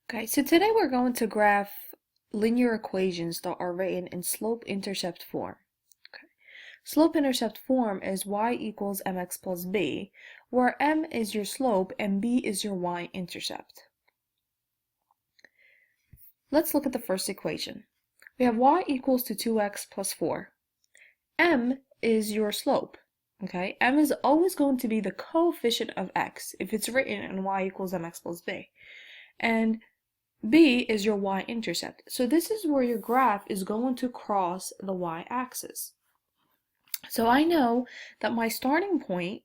Okay, so today we're going to graph linear equations that are written in slope-intercept form. Okay. Slope-intercept form is y equals mx plus b, where m is your slope and b is your y-intercept. Let's look at the first equation. We have y equals to 2x plus 4. M is your slope. Okay, m is always going to be the coefficient of x if it's written in y equals mx plus b. And B is your y-intercept. So this is where your graph is going to cross the y-axis. So I know that my starting point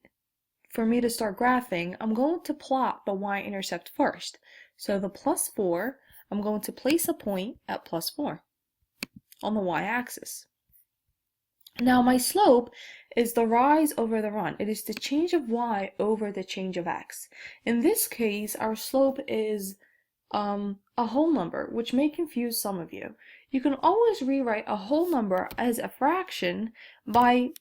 for me to start graphing, I'm going to plot the y-intercept first. So the plus 4, I'm going to place a point at plus 4 on the y-axis. Now my slope is the rise over the run. It is the change of y over the change of x. In this case, our slope is a whole number, which may confuse some of you. You can always rewrite a whole number as a fraction by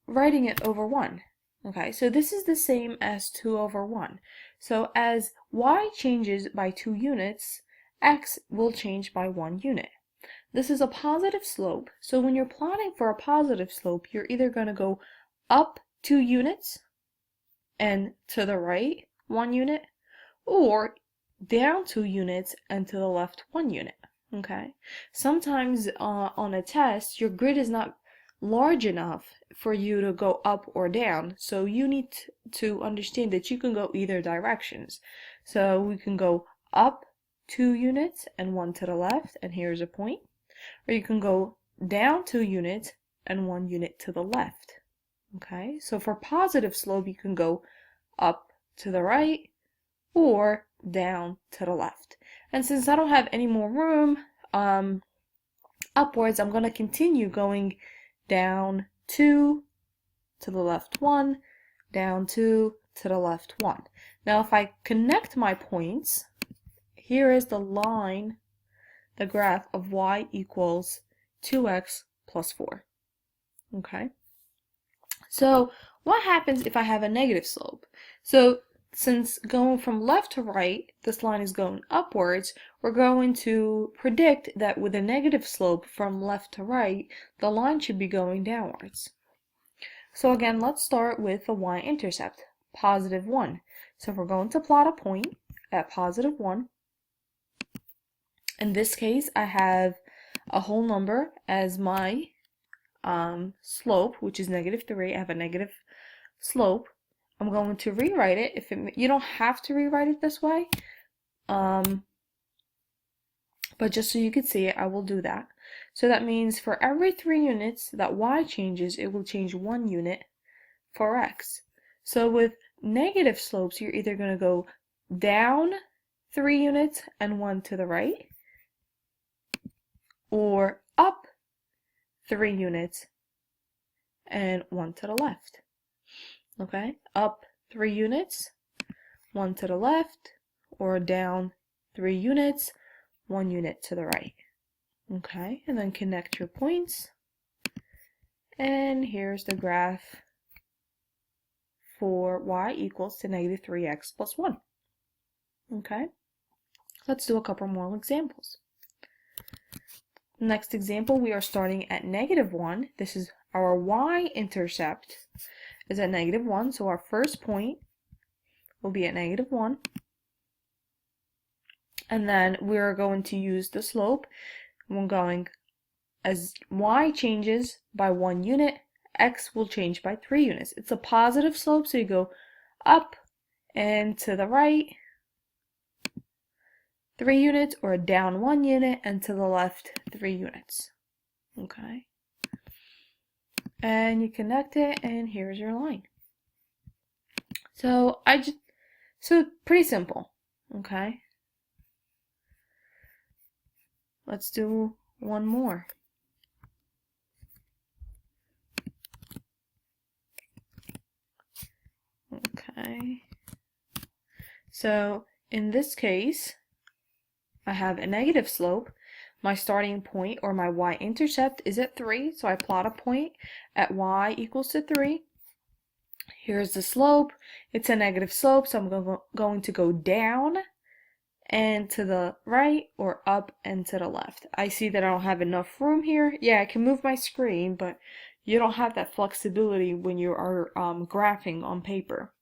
writing it over 1. Okay, so this is the same as 2 over 1. So as y changes by 2 units, x will change by 1 unit. This is a positive slope, so when you're plotting for a positive slope, you're either going to go up 2 units and to the right 1 unit, or down 2 units and to the left 1 unit. Okay, sometimes on a test your grid is not large enough for you to go up or down, so you need to understand that you can go either directions. So we can go up 2 units and 1 to the left, and here's a point, or you can go down 2 units and 1 unit to the left. Okay, so for positive slope you can go up to the right or down to the left. And since I don't have any more room upwards, I'm going to continue going down 2 to the left 1, down 2 to the left 1. Now if I connect my points, here is the line, the graph of y equals 2x plus 4. Okay, so what happens if I have a negative slope? So since going from left to right, this line is going upwards, we're going to predict that with a negative slope from left to right, the line should be going downwards. So again, let's start with the y-intercept, positive 1. So if we're going to plot a point at positive 1, in this case, I have a whole number as my slope, which is negative 3. I have a negative slope. I'm going to rewrite it. You don't have to rewrite it this way, but just so you can see it, I will do that. So that means for every 3 units that y changes, it will change 1 unit for x. So with negative slopes, you're either going to go down 3 units and 1 to the right, or up 3 units and 1 to the left. Okay, up 3 units, 1 to the left, or down 3 units, 1 unit to the right. Okay, and then connect your points. And here's the graph for y equals to negative 3x plus 1. Okay, let's do a couple more examples. Next example, we are starting at negative 1. This is our y-intercept is at negative 1, so our first point will be at negative 1. And then we're going to use the slope. We're going, as y changes by 1 unit, x will change by 3 units. It's a positive slope, so you go up and to the right 3 units, or down 1 unit and to the left 3 units. Okay, and you connect it, and here's your line. So pretty simple. Okay, let's do one more. Okay, so in this case, I have a negative slope. My starting point, or my y-intercept, is at 3, so I plot a point at y equals to 3. Here's the slope. It's a negative slope, so I'm going to go down and to the right, or up and to the left. I see that I don't have enough room here. Yeah, I can move my screen, but you don't have that flexibility when you are graphing on paper.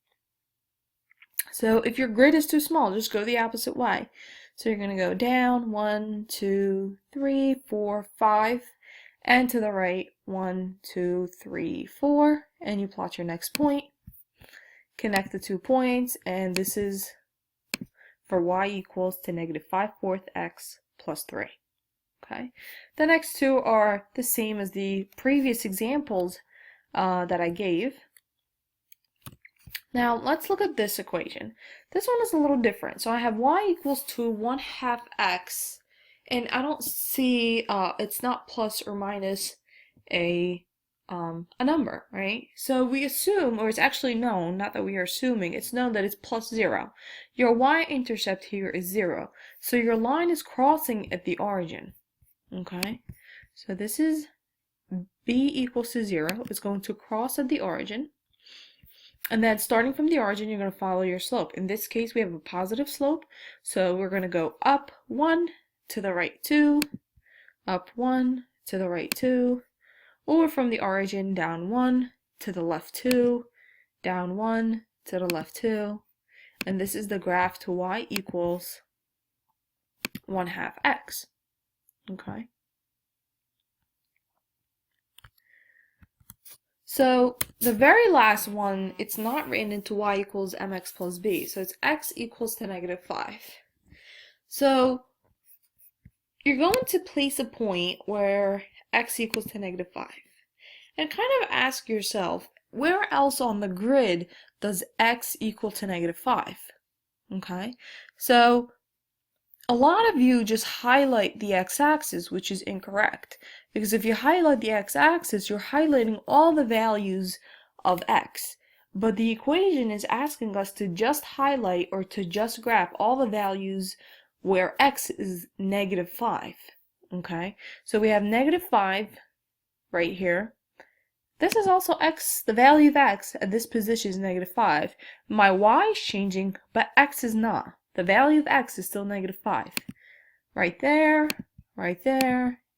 So if your grid is too small, just go the opposite way. So you're going to go down 1, 2, 3, 4, 5, and to the right 1, 2, 3, 4, and you plot your next point. Connect the 2 points, and this is for y equals to negative 5/4 x plus 3. Okay. The next two are the same as the previous examples that I gave. Now let's look at this equation. This one is a little different. So I have y equals to 1/2 x, and I don't see it's not plus or minus a number, right? So we assume, or it's actually known, not that we are assuming, it's known that it's plus 0. Your y-intercept here is 0. So your line is crossing at the origin. Okay, so this is b equals to 0. It's going to cross at the origin. And then starting from the origin, you're going to follow your slope. In this case, we have a positive slope. So we're going to go up 1, to the right 2, up 1, to the right 2, or from the origin down 1, to the left 2, down 1, to the left 2. And this is the graph to y equals 1/2 x. Okay. So the very last one, it's not written into y equals mx plus b. So it's x equals to negative 5. So you're going to place a point where x equals to negative 5. And kind of ask yourself, where else on the grid does x equal to negative 5? Okay, so a lot of you just highlight the x-axis, which is incorrect. Because if you highlight the x-axis, you're highlighting all the values of x. But the equation is asking us to just highlight or to just graph all the values where x is negative 5. Okay, so we have negative 5 right here. This is also x, the value of x at this position is negative 5. My y is changing, but x is not. The value of x is still negative 5. Right there,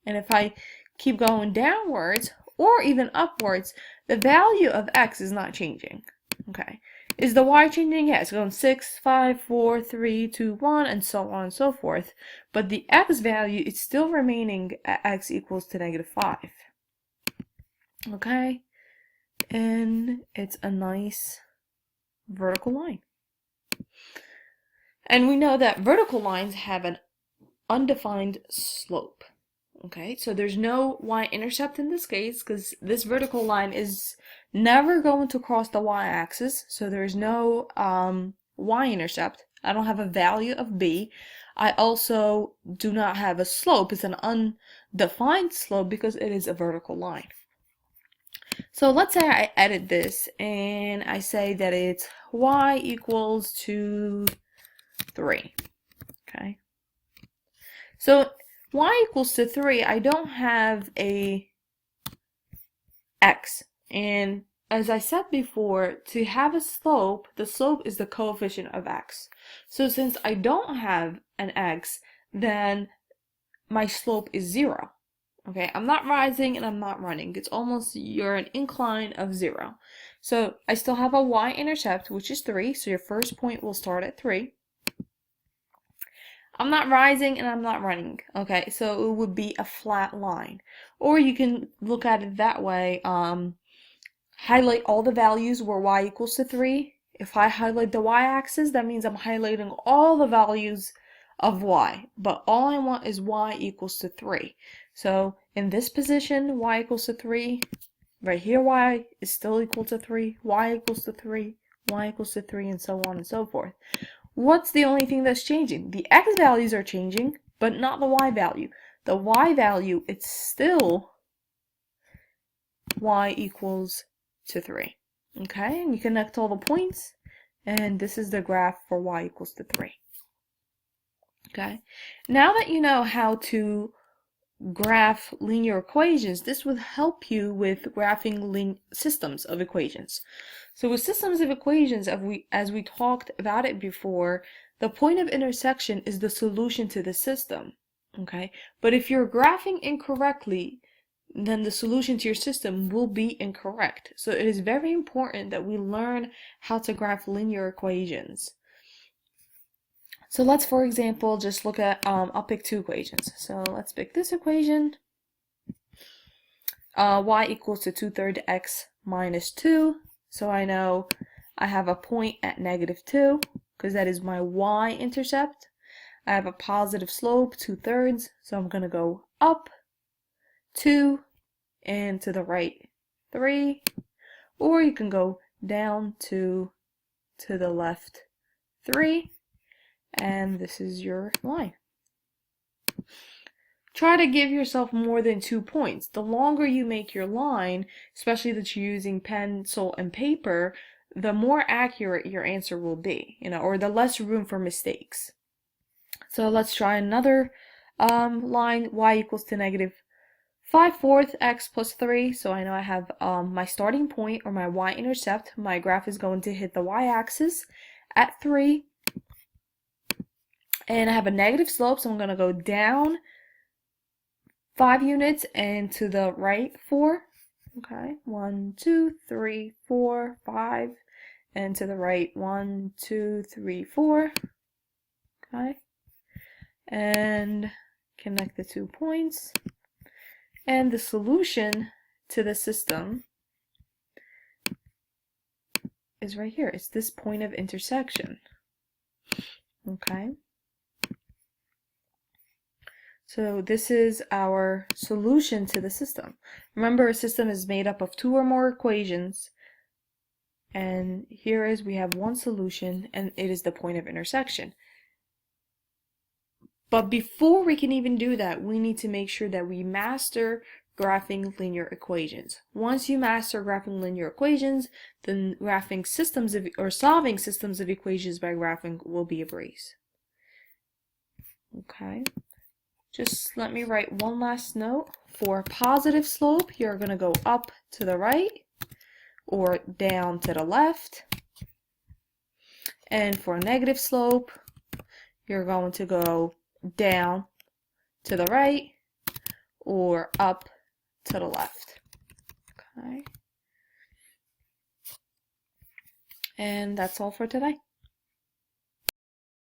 and if I keep going downwards, or even upwards, the value of x is not changing. Okay. Is the y changing? Yeah, it's going 6, 5, 4, 3, 2, 1, and so on and so forth. But the x value is still remaining at x equals to negative 5. Okay, and it's a nice vertical line. And we know that vertical lines have an undefined slope. Okay, so there's no y-intercept in this case because this vertical line is never going to cross the y-axis, so there's no y-intercept. I don't have a value of b. I also do not have a slope. It's an undefined slope because it is a vertical line. So let's say I edit this and I say that it's y equals to 3. Okay. So y equals to 3, I don't have a x. And as I said before, to have a slope, the slope is the coefficient of x. So since I don't have an x, then my slope is 0. Okay, I'm not rising and I'm not running. It's almost, you're an incline of 0. So I still have a y-intercept, which is 3. So your first point will start at 3. I'm not rising and I'm not running. Okay, so it would be a flat line. Or you can look at it that way. Highlight all the values where y equals to 3. If I highlight the y-axis, that means I'm highlighting all the values of y. But all I want is y equals to 3. So in this position, y equals to 3. Right here, y is still equal to 3. Y equals to 3. Y equals to 3, and so on and so forth. What's the only thing that's changing? The x values are changing, but not the y value. The y value, it's still y equals to 3. Okay, and you connect all the points, and this is the graph for y equals to 3. Okay, now that you know how to graph linear equations, this would help you with graphing systems of equations. So with systems of equations, as we talked about it before, The point of intersection is the solution to the system, okay? But if you're graphing incorrectly, then the solution to your system will be incorrect. So it is very important that we learn how to graph linear equations. So let's, for example, just look at, I'll pick two equations. So let's pick this equation. Y equals to 2/3 x minus 2. So I know I have a point at -2 because that is my y-intercept. I have a positive slope, 2/3, so I'm going to go up 2 and to the right 3. Or you can go down 2 to the left 3. And this is your line. Try to give yourself more than 2 points. The longer you make your line, especially that you're using pencil and paper, the more accurate your answer will be, or the less room for mistakes. So let's try another line, y equals to -5/4 x plus 3. So I know I have my starting point, or my y-intercept. My graph is going to hit the y-axis at 3. And I have a negative slope, so I'm going to go down 5 units and to the right 4. Okay, 1, 2, 3, 4, 5, and to the right 1, 2, 3, 4. Okay, and connect the 2 points. And the solution to the system is right here. It's this point of intersection. Okay. So this is our solution to the system. Remember, a system is made up of 2 or more equations. And here is, we have one solution, and it is the point of intersection. But before we can even do that, we need to make sure that we master graphing linear equations. Once you master graphing linear equations, then graphing systems of, or solving systems of equations by graphing will be a breeze. Okay. Just let me write one last note. For positive slope, you're going to go up to the right or down to the left. And for negative slope, you're going to go down to the right or up to the left. Okay. And that's all for today.